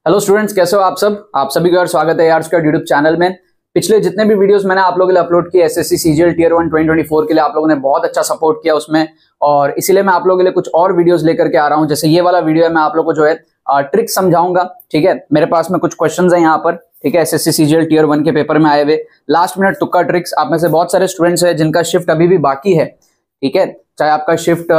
Hello students, कैसे हो आप सब? आप सभी का स्वागत है यार उसका यूट्यूब चैनल में। पिछले जितने भी वीडियोस मैंने आप लोगों के लिए अपलोड किए एसएससी सीजीएल टियर 1 2024 के लिए, आप लोगों ने बहुत अच्छा सपोर्ट किया उसमें, और इसीलिए मैं आप लोगों के लिए कुछ और वीडियोस लेकर के आ रहा हूं। जैसे ये वाला वीडियो है, मैं आप लोगों को जो है ट्रिक समझाऊंगा। ठीक है, मेरे पास में कुछ क्वेश्चंस है यहाँ पर। ठीक है, एसएससी सीजीएल टियर 1 के पेपर में आए हुए लास्ट मिनट तुक्का ट्रिक्स। आप में से बहुत सारे स्टूडेंट्स हैं जिनका शिफ्ट अभी भी बाकी है। ठीक है, चाहे आपका शिफ्ट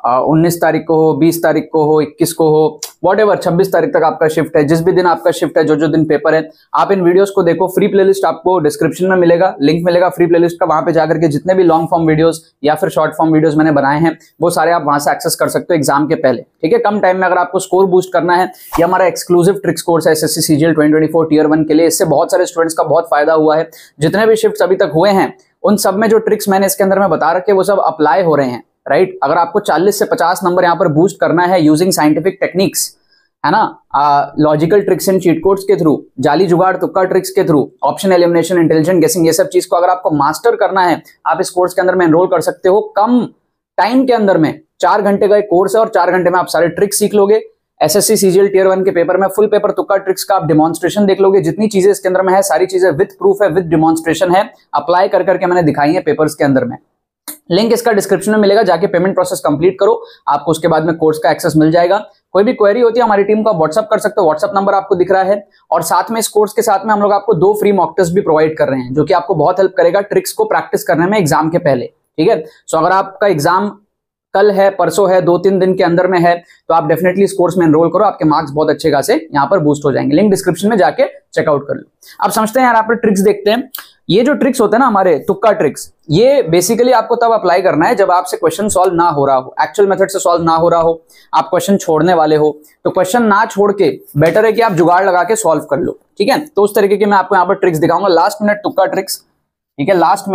19 तारीख को हो, 20 तारीख को हो, 21 को हो, व्हाटएवर 26 तारीख तक आपका शिफ्ट है। जिस भी दिन आपका शिफ्ट है, जो दिन पेपर है, आप इन वीडियोस को देखो। फ्री प्लेलिस्ट आपको डिस्क्रिप्शन में मिलेगा, लिंक मिलेगा फ्री प्लेलिस्ट का। वहां पे जाकर के जितने भी लॉन्ग फॉर्म वीडियोस या फिर शॉर्ट फॉर्म वीडियोस मैंने बनाए हैं, वो सारे आप वहां से एक्सेस कर सकते हो एग्जाम के पहले। ठीक है, कम टाइम में अगर आपको स्कोर बूस्ट करना है, ये हमारा एक्सक्लूसिव ट्रिक्स कोर्स है एसएससी सीजीएल 2024 टियर 1 के लिए। इससे बहुत सारे स्टूडेंट्स का बहुत फायदा हुआ है। जितने भी शिफ्ट अभी तक हुए हैं, उन सब में जो ट्रिक्स मैंने इसके अंदर में बता रखे, वो सब अप्लाई हो रहे हैं। राइट, अगर आपको 40 से 50 नंबर यहाँ पर बूस्ट करना है यूजिंग साइंटिफिक टेक्निक्स, है ना, logical tricks and cheat codes के थ्रू, जाली जुगाड़ तुक्का ट्रिक्स के थ्रू, ऑप्शन एलिमिनेशन, इंटेलिजेंट गेसिंग, ये सब चीज को अगर आपको मास्टर करना है, आप इस कोर्स के अंदर में एनरोल कर सकते हो। कम टाइम के अंदर में 4 घंटे का एक कोर्स है, और 4 घंटे में आप सारे ट्रिक्स सीख लोगे। एसएससी सीजीएल टियर 1 के पेपर में फुल पेपर तुक्का ट्रिक्स का आप डिमॉन्स्ट्रेशन देख लोगे। जितनी चीजें इसके अंदर में है, सारी चीजें विद प्रूफ है, विद डिमॉन्स्ट्रेशन है, अप्लाई कर करके मैंने दिखाई है पेपर्स के अंदर में। लिंक इसका डिस्क्रिप्शन में मिलेगा, जाके पेमेंट प्रोसेस कंप्लीट करो, आपको उसके बाद में कोर्स का एक्सेस मिल जाएगा। कोई भी क्वेरी होती है हमारी टीम को आप व्हाट्सअप कर सकते हो, व्हाट्सअप नंबर आपको दिख रहा है। और साथ में इस कोर्स के साथ में हम लोग आपको 2 फ्री मॉक टेस्ट भी प्रोवाइड कर रहे हैं, जो कि आपको बहुत हेल्प करेगा ट्रिक्स को प्रैक्टिस करने में एग्जाम के पहले। ठीक है, सो अगर आपका एग्जाम कल है, परसों है, 2-3 दिन के अंदर में है, तो आप डेफिनेटली इस कोर्स में एनरोल करो, आपके मार्क्स बहुत अच्छे खासे यहाँ पर बूस्ट हो जाएंगे। लिंक डिस्क्रिप्शन में जाके चेकआउट कर लो। अब समझते हैं यार, आप ट्रिक्स देखते हैं। ये जो ट्रिक्स होते हैं ना हमारे तुक्का ट्रिक्स, ये बेसिकली आपको तब अप्लाई करना है जब आपसे क्वेश्चन सॉल्व ना हो रहा हो, एक्चुअल मेथड से सॉल्व ना हो रहा हो, आप क्वेश्चन छोड़ने वाले हो। तो क्वेश्चन ना छोड़ के बेटर है कि आप जुगाड़ लगा के सॉल्व कर लो। ठीक है, तो उस तरीके की मैं आपको यहाँ पर ट्रिक्स दिखाऊंगा। लास्ट मिनट तुक्का ट्रिक्स। ठीक है, लास्ट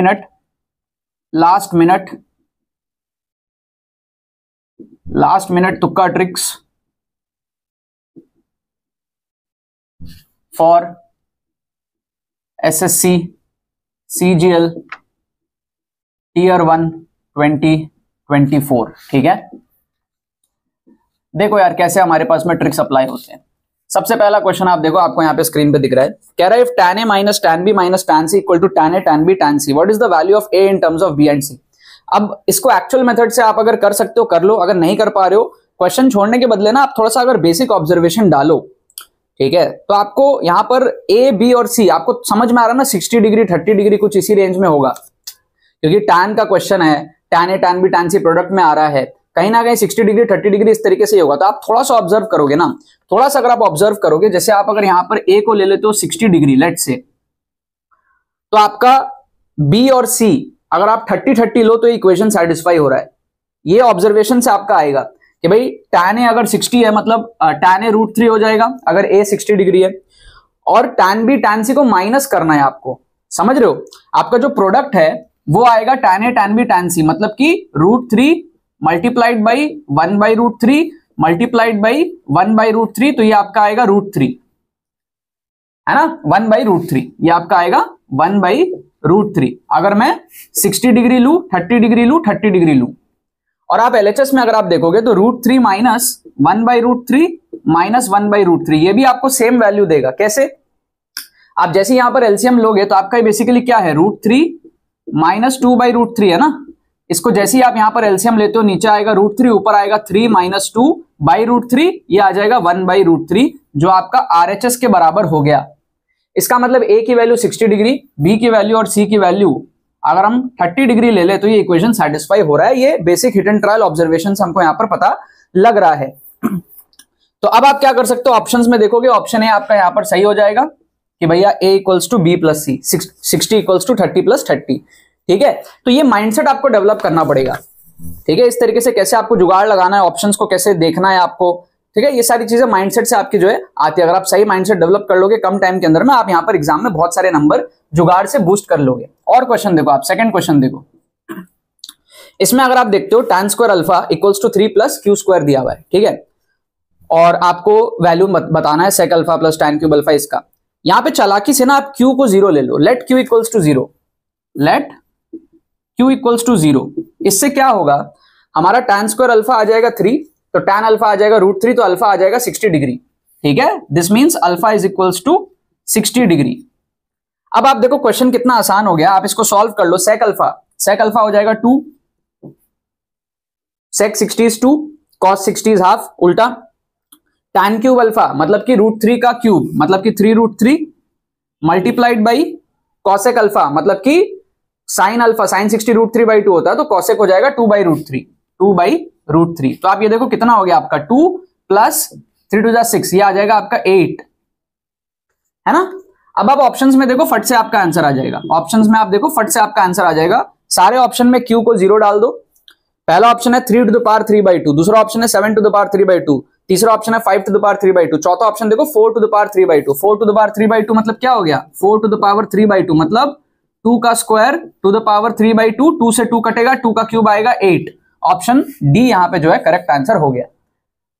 मिनट तुक्का tricks for SSC CGL tier 1 2024। ठीक है, देखो यार कैसे हमारे पास में ट्रिक्स अप्लाई होते हैं। सबसे पहला क्वेश्चन आप देखो, आपको यहाँ पे स्क्रीन पे दिख रहा है, कह रहा है if tan a minus tan b minus tan c equal to tan a tan b tan c, what is the value of a in terms of b and c। अब इसको एक्चुअल मेथड से आप अगर कर सकते हो कर लो, अगर नहीं कर पा रहे हो, क्वेश्चन छोड़ने के बदले ना आप थोड़ा सा अगर बेसिक ऑब्जर्वेशन डालो। ठीक है, तो आपको यहाँ पर ए बी और सी आपको समझ में आ रहा है ना, 60 डिग्री 30 डिग्री कुछ इसी रेंज में होगा, क्योंकि टैन का क्वेश्चन है, tan A tan B tan C product में आ रहा है, कहीं ना कहीं 60 डिग्री 30 डिग्री इस तरीके से ही होगा। तो आप थोड़ा सा ऑब्जर्व करोगे ना, थोड़ा सा अगर आप ऑब्जर्व करोगे, जैसे आप अगर यहाँ पर ए को ले लेते हो 60 डिग्री लेट से, तो आपका बी और सी अगर आप 30-30 लो तो इक्वेशन सेटिस्फाई हो रहा है। ये ऑब्जर्वेशन से आपका आएगा कि भाई tan ए अगर 60 है, मतलब tan ए √3 हो जाएगा अगर ए 60 डिग्री है, और tan बी tan सी को माइनस करना है आपको। समझ रहे हो, आपका जो प्रोडक्ट है वो आएगा tan ए tan बी tan सी, मतलब कि √3 मल्टीप्लाइड बाई 1/√3 मल्टीप्लाइड बाई 1/√3, तो ये आपका आएगा √3, है ना, 1/√3, ये आपका आएगा 1/√3। अगर मैं 60 डिग्री लू, 30 डिग्री लू, 30 डिग्री लू, और आप एलएचएस में अगर आप देखोगे तो √3 माइनस 1/√3 माइनस 1/√3, ये भी आपको सेम वैल्यू देगा। कैसे? आप जैसे यहां पर एलसीएम लोगे तो आपका बेसिकली क्या है, √3 माइनस 2/√3 है ना। इसको जैसे ही आप यहां पर एलसीएम लेते हो, नीचे आएगा √3, ऊपर आएगा 3 माइनस 2/√3, ये आ जाएगा 1/√3, जो आपका आरएचएस के बराबर हो गया। इसका मतलब ए की वैल्यू 60 डिग्री, बी की वैल्यू और सी की वैल्यू अगर हम 30 डिग्री ले ले, तो ये इक्वेशन सेटिस्फाई हो रहा है। ये basic hit and trial observation से हमको यहाँ पर पता लग रहा है। तो अब आप क्या कर सकते हो, ऑप्शंस में देखोगे, ऑप्शन ए आपका यहाँ पर सही हो जाएगा कि भैया a equals to B plus C, 60 equals to 30 plus 30। ठीक है, तो ये माइंडसेट आपको डेवलप करना पड़ेगा। ठीक है, इस तरीके से कैसे आपको जुगाड़ लगाना है, ऑप्शंस को कैसे देखना है आपको। ठीक है, ये सारी चीजें माइंडसेट से आपकी जो है आती है। अगर आप सही माइंडसेट डेवलप कर लोगे कम टाइम के अंदर में, आप यहाँ पर एग्जाम में बहुत सारे नंबर जुगाड़ से बूस्ट कर लोगे। और क्वेश्चन देखो आप, सेकंड क्वेश्चन देखो, इसमें अगर आप देखते हो tan square alpha equals to 3 plus Q square दिया हुआ है। ठीक है, और आपको वैल्यू बताना है sec alpha plus tan cube alpha इसका। यहाँ पे चालाकी से ना आप q को 0 ले लो, let q equals to 0, let q equals to 0। इससे क्या होगा, हमारा tan स्क्वायर अल्फा आ जाएगा 3, तो tan अल्फा आ जाएगा √3, तो अल्फा आ जाएगा 60 डिग्री। ठीक है, this means alpha is equals to 60 degree. अब आप देखो क्वेश्चन कितना आसान हो गया, आप इसको सॉल्व कर लो। सेक अल्फा हो जाएगा 2, सेक 60 इज 2, कॉस 60 इज हाफ, उल्टा tan क्यूब अल्फा मतलब कि √3 का क्यूब मतलब कि 3√3 मल्टीप्लाइड बाई कॉसेक अल्फा मतलब कि साइन अल्फा, साइन 60 √3/2 होता है तो कॉसेक हो जाएगा 2/√3। तो आप ये देखो कितना हो गया आपका 2 प्लस 3 2 6, ये आ जाएगा आपका 8, है ना। अब आप ऑप्शंस में देखो फट से आपका आंसर आ जाएगा, ऑप्शंस में आप देखो फट से आपका आंसर आ जाएगा। सारे ऑप्शन में क्यू को 0 डाल दो। पहला ऑप्शन है 3 to the power 3/2, दूसरा ऑप्शन है 7 to the power 3/2, तीसरा ऑप्शन है 5 to the power 3/2, चौथा ऑप्शन देखो 4 to the power 3/2। 4 to the power 3/2 मतलब क्या हो गया, 4 to the power 3/2 मतलब 2 का स्क्वायर टू द पावर 3/2, 2 से 2 कटेगा, 2 का क्यूब आएगा 8। ऑप्शन डी यहां पे जो है करेक्ट आंसर हो गया,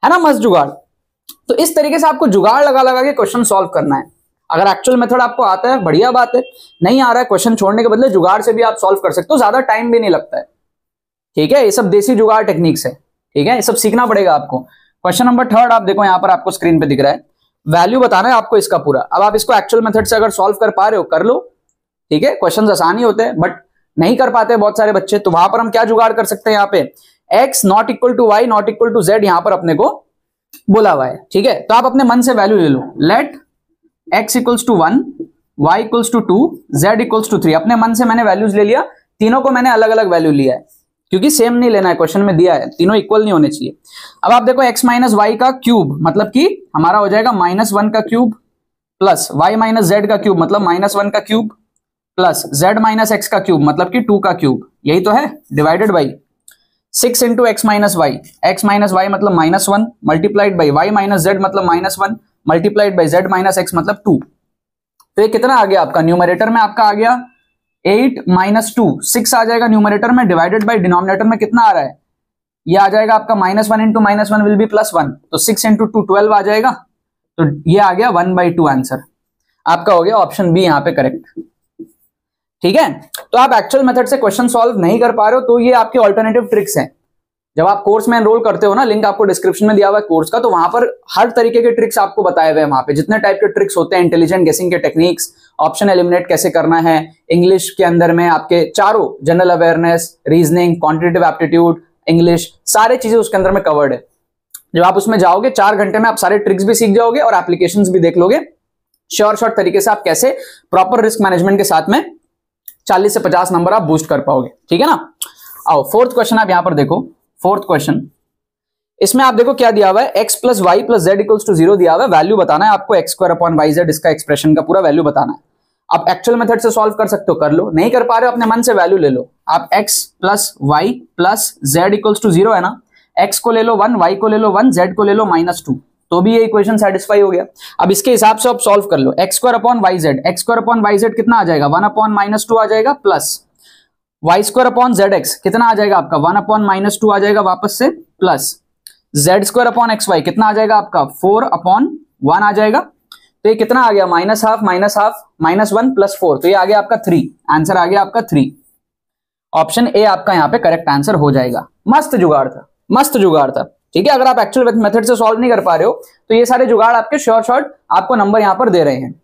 है ना। मस्त जुगाड़। तो इस तरीके से आपको जुगाड़ लगा लगा के क्वेश्चन सॉल्व करना है। अगर एक्चुअल मेथड आपको आता है बढ़िया बात है, नहीं आ रहा है क्वेश्चन छोड़ने के बदले जुगाड़ से भी आप सॉल्व कर सकते हो, ज्यादा टाइम भी नहीं लगता है। ठीक है, ये सब देसी जुगाड़ टेक्निक्स है। ठीक है, ये सब सीखना पड़ेगा आपको। क्वेश्चन नंबर 3 आप देखो यहां पर आपको स्क्रीन पे दिख रहा है, वैल्यू बताना है आपको इसका पूरा। अब आप इसको एक्चुअल मेथड से अगर सॉल्व कर पा रहे हो कर लो, ठीक है। क्वेश्चन आसान ही होते हैं बट नहीं कर पाते बहुत सारे बच्चे, तो वहां पर हम क्या जुगाड़ कर सकते हैं, यहाँ पे x not equal to Y not equal to Z यहां पर अपने को बोला हुआ है। ठीक है, तो आप अपने मन से वैल्यू ले लो। Let x equals to 1, y equals to 2, z equals to 3। अपने मन से मैंने वैल्यूज ले लिया, तीनों को मैंने अलग अलग वैल्यू लिया है क्योंकि सेम नहीं लेना है, क्वेश्चन में दिया है, तीनों इक्वल नहीं होने चाहिए। अब आप देखो x माइनस वाई का क्यूब मतलब कि हमारा हो जाएगा -1 का cube plus y minus Z का क्यूब मतलब -1 का cube plus z minus X का क्यूब मतलब कि 2 का क्यूब, यही तो है, divided by 6 into X minus Y मतलब -1 multiplied by y minus Z मतलब -1 multiplied by z minus X मतलब 2। तो ये कितना आ गया आपका, न्यूमरेटर में आपका आ गया 8 माइनस 2, 6 आ जाएगा न्यूमरेटर में, डिवाइडेड बाई डिनोमिनेटर में कितना आ रहा है, ये आ जाएगा आपका -1 इंटू -1 विल बी +1, तो 6 इंटू 2 12 आ जाएगा, तो ये आ गया 1/2 आंसर आपका हो गया ऑप्शन बी यहाँ पे करेक्ट। ठीक है, तो आप एक्चुअल मेथड से क्वेश्चन सॉल्व नहीं कर पा रहे हो तो ये आपके ऑल्टरनेटिव ट्रिक्स हैं। जब आप कोर्स में एनरोल करते हो ना, लिंक आपको डिस्क्रिप्शन में दिया हुआ है कोर्स का, तो वहां पर हर तरीके के ट्रिक्स आपको बताए हुए हैं। वहां पे जितने टाइप के ट्रिक्स होते हैं, इंटेलिजेंट गेसिंग के टेक्निक्स, ऑप्शन एलिमिनेट कैसे करना है, इंग्लिश के अंदर में आपके चारों general awareness, reasoning, quantitative aptitude, English, सारी चीजें उसके अंदर में कवर्ड है। जब आप उसमें जाओगे 4 घंटे में आप सारे ट्रिक्स भी सीख जाओगे और एप्लीकेशंस भी देख लोगे। शॉर्ट तरीके से आप कैसे प्रॉपर रिस्क मैनेजमेंट के साथ में 40 से 50 नंबर आप बूस्ट कर पाओगे। ठीक है ना। आओ 4th क्वेश्चन आप यहां पर देखो। 4th क्वेश्चन, इसमें आप देखो क्या दिया हुआ है, x plus Y plus Z equals to 0 दिया हुआ है। वैल्यू बताना है आपको x² अपॉन वाई जेड, इसका एक्सप्रेशन का पूरा वैल्यू बताना है। आप एक्चुअल मेथड से सॉल्व कर सकते हो, कर लो, नहीं कर पा रहे हो अपने मन से वैल्यू ले लो। आप x plus Y plus Z equals to 0 है ना, x को ले लो 1, y को ले लो 1, z को ले लो -2, तो भी ये इक्वेशन सेटिस्फाई हो गया। अब इसके हिसाब से आप सॉल्व कर लो। x² upon Y Z, x² upon Y Z कितना आ जाएगा, 1 अपॉन -2 आ जाएगा, plus y² upon Z x कितना आ जाएगा आपका, 1 अपॉन -2 आ जाएगा वापस से, plus z² upon x Y कितना आ जाएगा आपका, 4 अपॉन 1 आ जाएगा। तो ये कितना आ गया, -हाफ -1 प्लस 4, तो ये आ गया आपका 3, आंसर आ गया आपका 3। ऑप्शन ए आपका यहाँ पे करेक्ट आंसर हो जाएगा। मस्त जुगाड़ था, मस्त जुगाड़ था। ठीक है, अगर आप एक्चुअल मेथड से सॉल्व नहीं कर पा रहे हो तो ये सारे जुगाड़ आपके शॉर्ट आपको नंबर यहां पर दे रहे हैं।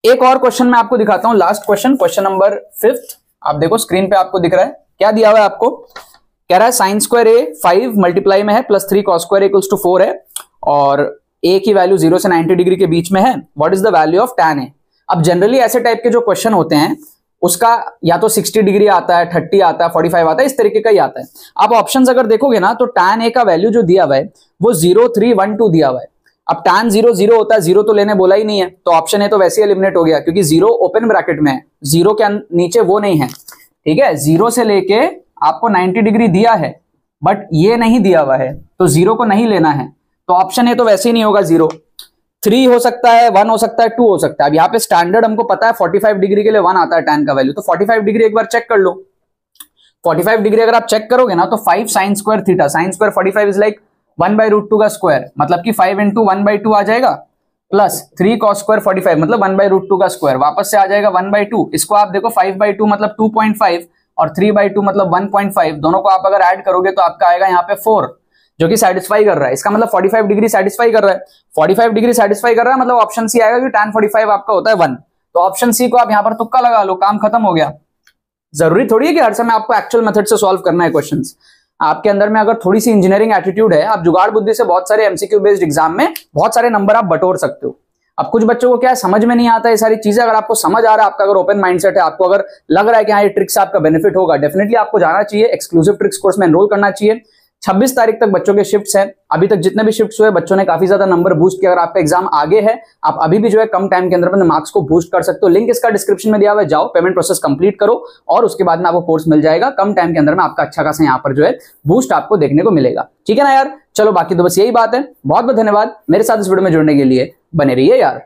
एक और क्वेश्चन मैं आपको दिखाता हूं, last question, question number 5th। आप देखो स्क्रीन पे आपको दिख रहा है, क्या दिया हुआ है आपको, कह रहा है साइन स्क्वायर ए 5 मल्टीप्लाई में है plus 3 cos square equals to 4 है और ए की वैल्यू 0 से 90 डिग्री के बीच में है। What is the value of tan ए। अब जनरली ऐसे टाइप के जो क्वेश्चन होते हैं उसका या तो 60 डिग्री आता है, 30 आता है, 45 आता है, इस तरीके का ही आता है। आप ऑप्शंस अगर देखोगे ना तो tan ए का वैल्यू जो दिया हुआ है वो 0 3 1 2 दिया हुआ है। अब tan 0 0 होता है, 0 तो लेने बोला ही नहीं है, तो ऑप्शन ए तो वैसे ही एलिमिनेट हो गया क्योंकि 0 ओपन ब्रैकेट में है, 0 के नीचे वो नहीं है। ठीक है, 0 से लेके आपको 90 डिग्री दिया है बट ये नहीं दिया हुआ है, तो 0 को नहीं लेना है, तो ऑप्शन ए तो वैसे ही नहीं होगा। 0 3 हो सकता है, 1 हो सकता है, 2 हो सकता है। अब यहाँ पे स्टैंडर्ड हमको पता है 45 डिग्री के लिए 1 आता है tan का वैल्यू, तो 45 डिग्री एक बार चेक कर लो। 45 डिग्री अगर आप चेक करोगे ना तो 5 sine square theta, sine square 45 is like 1/√2 का स्क्वायर, मतलब कि 5 इंटू 1/2 आ जाएगा, प्लस 3 कॉस स्क्वायर 45 मतलब 1/√2 का स्क्वायर, वापस से आ जाएगा 1/2। इसको आप देखो 5/2 मतलब 2.5 और 3/2 मतलब 1.5, दोनों को आप अगर ऐड करोगे तो आपका आएगा यहाँ पे 4। जो कि सेटिस्फाई कर रहा है। इसका मतलब 45 डिग्री सेटिस्फाई कर रहा है, 45 डिग्री सेटिस्फाई कर रहा है, मतलब ऑप्शन सी आएगा कि tan 45 आपका होता है 1। तो ऑप्शन सी को आप यहां पर तुक्का लगा लो, काम खत्म हो गया। जरूरी थोड़ी है कि हर समय आपको एक्चुअल मेथड से सॉल्व करना है क्वेश्चंस। आपके अंदर में अगर थोड़ी सी इंजीनियरिंग एटीट्यूड है, आप जुगाड़ बुद्धि से बहुत सारे एमसीक्यू बेस्ड एग्जाम में बहुत सारे नंबर आप बटोर सकते हो। अब कुछ बच्चों को क्या है, समझ में नहीं आता ये सारी चीजें। अगर आपको समझ आ रहा है, आपका अगर ओपन माइंडसेट है, आपको अगर लग रहा है कि हाँ ये ट्रिक्स आपका बेनिफिट होगा, डेफिनेटली आपको जाना चाहिए, एक्सक्लूसिव ट्रिक्स कोर्स में एनरोल करना चाहिए। 26 तारीख तक बच्चों के शिफ्ट्स हैं। अभी तक जितने भी शिफ्ट्स हुए, बच्चों ने काफी ज्यादा नंबर बूस्ट किया। अगर आपका एग्जाम आगे है, आप अभी भी जो है कम टाइम के अंदर अपने मार्क्स को बूस्ट कर सकते हो। लिंक इसका डिस्क्रिप्शन में दिया हुआ है, जाओ पेमेंट प्रोसेस कंप्लीट करो और उसके बाद में आपको कोर्स मिल जाएगा। कम टाइम के अंदर में आपका अच्छा खासा यहाँ पर जो है बूस्ट आपको देखने को मिलेगा। ठीक है ना यार, चलो बाकी तो बस यही बात है। बहुत बहुत धन्यवाद मेरे साथ इस वीडियो में जुड़ने के लिए, बने रहिए यार।